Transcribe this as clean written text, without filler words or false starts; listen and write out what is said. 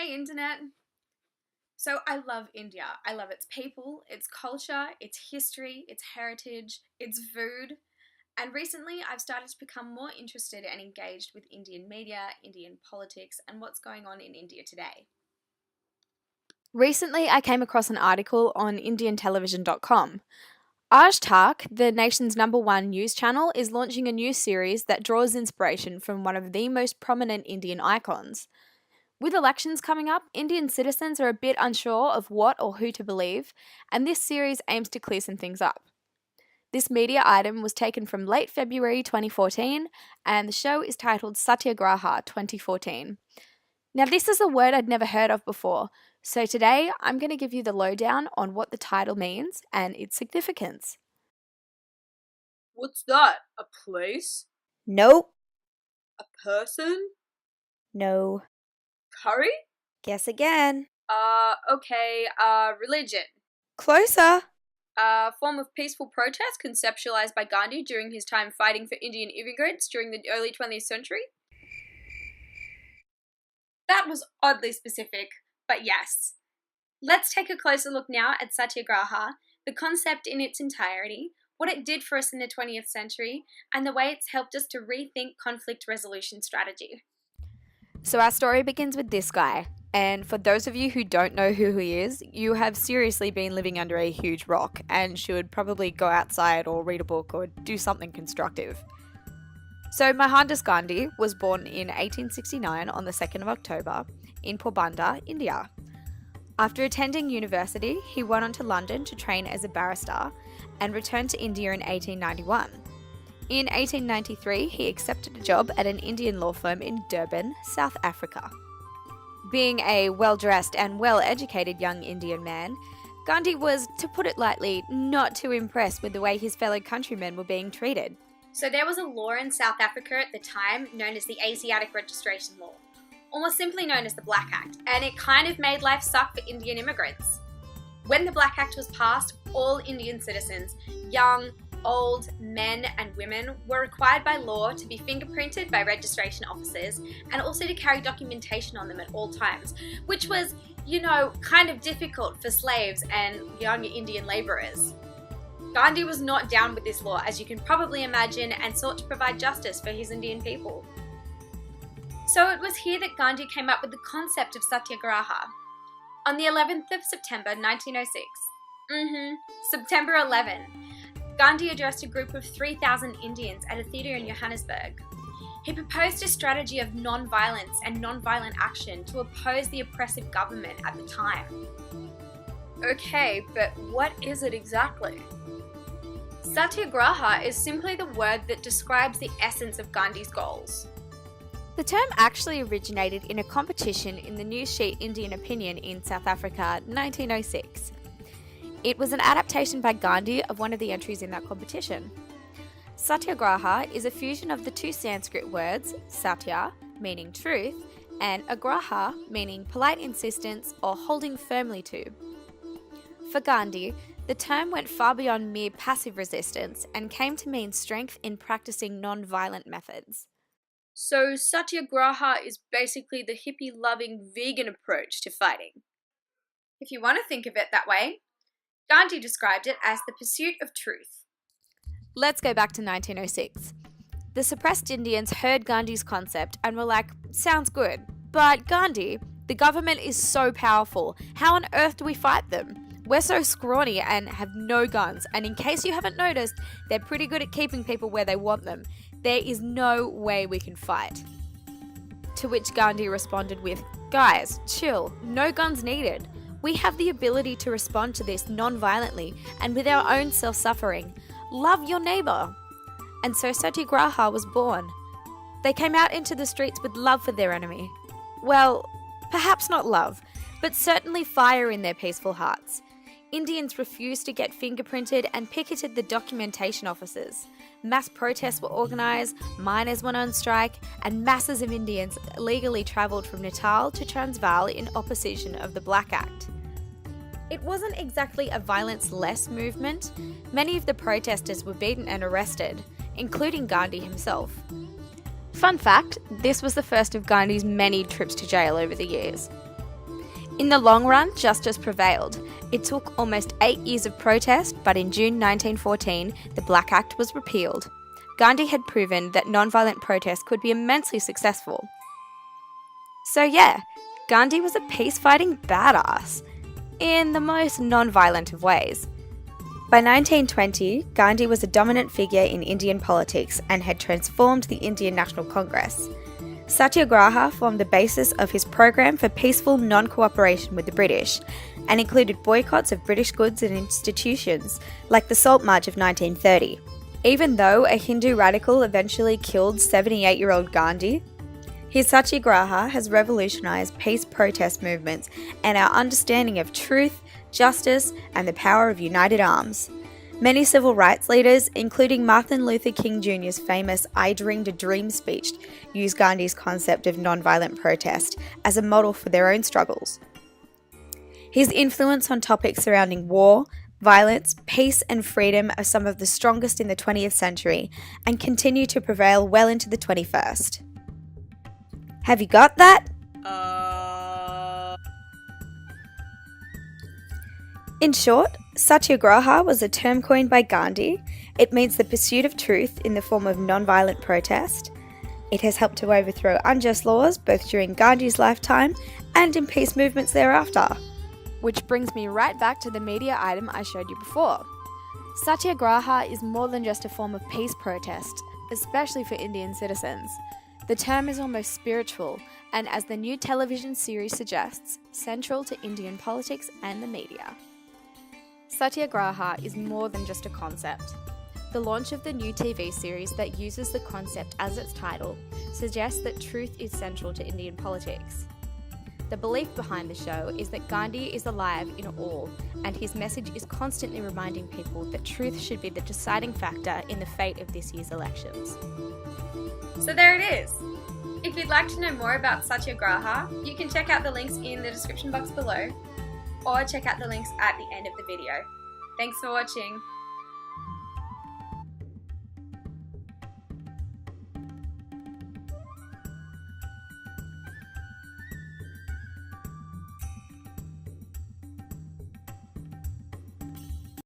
Hey internet! So I love India. I love its people, its culture, its history, its heritage, its food. And recently I've started to become more interested and engaged with Indian media, Indian politics, and what's going on in India today. Recently, I came across an article on IndianTelevision.com. Aaj Tak, the nation's #1 news channel, is launching a new series that draws inspiration from one of the most prominent Indian icons. With elections coming up, Indian citizens are a bit unsure of what or who to believe, and this series aims to clear some things up. This media item was taken from late February 2014, and the show is titled Satyagraha 2014. Now, this is a word I'd never heard of before, so today I'm going to give you the lowdown on what the title means and its significance. What's that? A place? Nope. A person? No. Curry? Guess again. Okay, religion. Closer. A form of peaceful protest conceptualized by Gandhi during his time fighting for Indian immigrants during the early 20th century. That was oddly specific, but yes. Let's take a closer look now at Satyagraha, the concept in its entirety, what it did for us in the 20th century, and the way it's helped us to rethink conflict resolution strategy. So, our story begins with this guy. And for those of you who don't know who he is, you have seriously been living under a huge rock and should probably go outside or read a book or do something constructive. So, Mohandas Gandhi was born in 1869 on the 2nd of October in Porbandar, India. After attending university, he went on to London to train as a barrister and returned to India in 1891. In 1893, he accepted a job at an Indian law firm in Durban, South Africa. Being a well-dressed and well-educated young Indian man, Gandhi was, to put it lightly, not too impressed with the way his fellow countrymen were being treated. So there was a law in South Africa at the time known as the Asiatic Registration Law, almost simply known as the Black Act, and it kind of made life suck for Indian immigrants. When the Black Act was passed, all Indian citizens, young, old, men and women, were required by law to be fingerprinted by registration officers and also to carry documentation on them at all times, which was, kind of difficult for slaves and young Indian labourers. Gandhi was not down with this law, as you can probably imagine, and sought to provide justice for his Indian people. So it was here that Gandhi came up with the concept of Satyagraha. On the 11th of September 1906, September 11, Gandhi addressed a group of 3,000 Indians at a theatre in Johannesburg. He proposed a strategy of non-violence and non-violent action to oppose the oppressive government at the time. Okay, but what is it exactly? Satyagraha is simply the word that describes the essence of Gandhi's goals. The term actually originated in a competition in the news sheet Indian Opinion in South Africa, 1906. It was an adaptation by Gandhi of one of the entries in that competition. Satyagraha is a fusion of the two Sanskrit words, satya, meaning truth, and agraha, meaning polite insistence or holding firmly to. For Gandhi, the term went far beyond mere passive resistance and came to mean strength in practicing non-violent methods. So Satyagraha is basically the hippie-loving vegan approach to fighting. If you want to think of it that way, Gandhi described it as the pursuit of truth. Let's go back to 1906. The suppressed Indians heard Gandhi's concept and were like, sounds good, but Gandhi, the government is so powerful, how on earth do we fight them? We're so scrawny and have no guns, and in case you haven't noticed, they're pretty good at keeping people where they want them. There is no way we can fight. To which Gandhi responded with, guys, chill, no guns needed. We have the ability to respond to this non-violently and with our own self-suffering. Love your neighbour. And so Satyagraha was born. They came out into the streets with love for their enemy. Well, perhaps not love, but certainly fire in their peaceful hearts. Indians refused to get fingerprinted and picketed the documentation officers. Mass protests were organised, miners went on strike, and masses of Indians illegally travelled from Natal to Transvaal in opposition of the Black Act. It wasn't exactly a violence-less movement. Many of the protesters were beaten and arrested, including Gandhi himself. Fun fact, this was the first of Gandhi's many trips to jail over the years. In the long run, justice prevailed. It took almost 8 years of protest, but in June 1914, the Black Act was repealed. Gandhi had proven that non-violent protest could be immensely successful. So yeah, Gandhi was a peace-fighting badass, in the most non-violent of ways. By 1920, Gandhi was a dominant figure in Indian politics and had transformed the Indian National Congress. Satyagraha formed the basis of his program for peaceful non-cooperation with the British and included boycotts of British goods and institutions, like the Salt March of 1930. Even though a Hindu radical eventually killed 78-year-old Gandhi, his Satyagraha has revolutionized peace protest movements and our understanding of truth, justice, and the power of united arms. Many civil rights leaders, including Martin Luther King Jr.'s famous "I Dreamed a Dream" speech, use Gandhi's concept of nonviolent protest as a model for their own struggles. His influence on topics surrounding war, violence, peace, and freedom are some of the strongest in the 20th century and continue to prevail well into the 21st. Have you got that? In short, Satyagraha was a term coined by Gandhi. It means the pursuit of truth in the form of non-violent protest. It has helped to overthrow unjust laws both during Gandhi's lifetime and in peace movements thereafter. Which brings me right back to the media item I showed you before. Satyagraha is more than just a form of peace protest, especially for Indian citizens. The term is almost spiritual, and as the new television series suggests, central to Indian politics and the media. Satyagraha is more than just a concept. The launch of the new TV series that uses the concept as its title suggests that truth is central to Indian politics. The belief behind the show is that Gandhi is alive in all, and his message is constantly reminding people that truth should be the deciding factor in the fate of this year's elections. So there it is. If you'd like to know more about Satyagraha, you can check out the links in the description box below, or check out the links at the end of the video. Thanks for watching.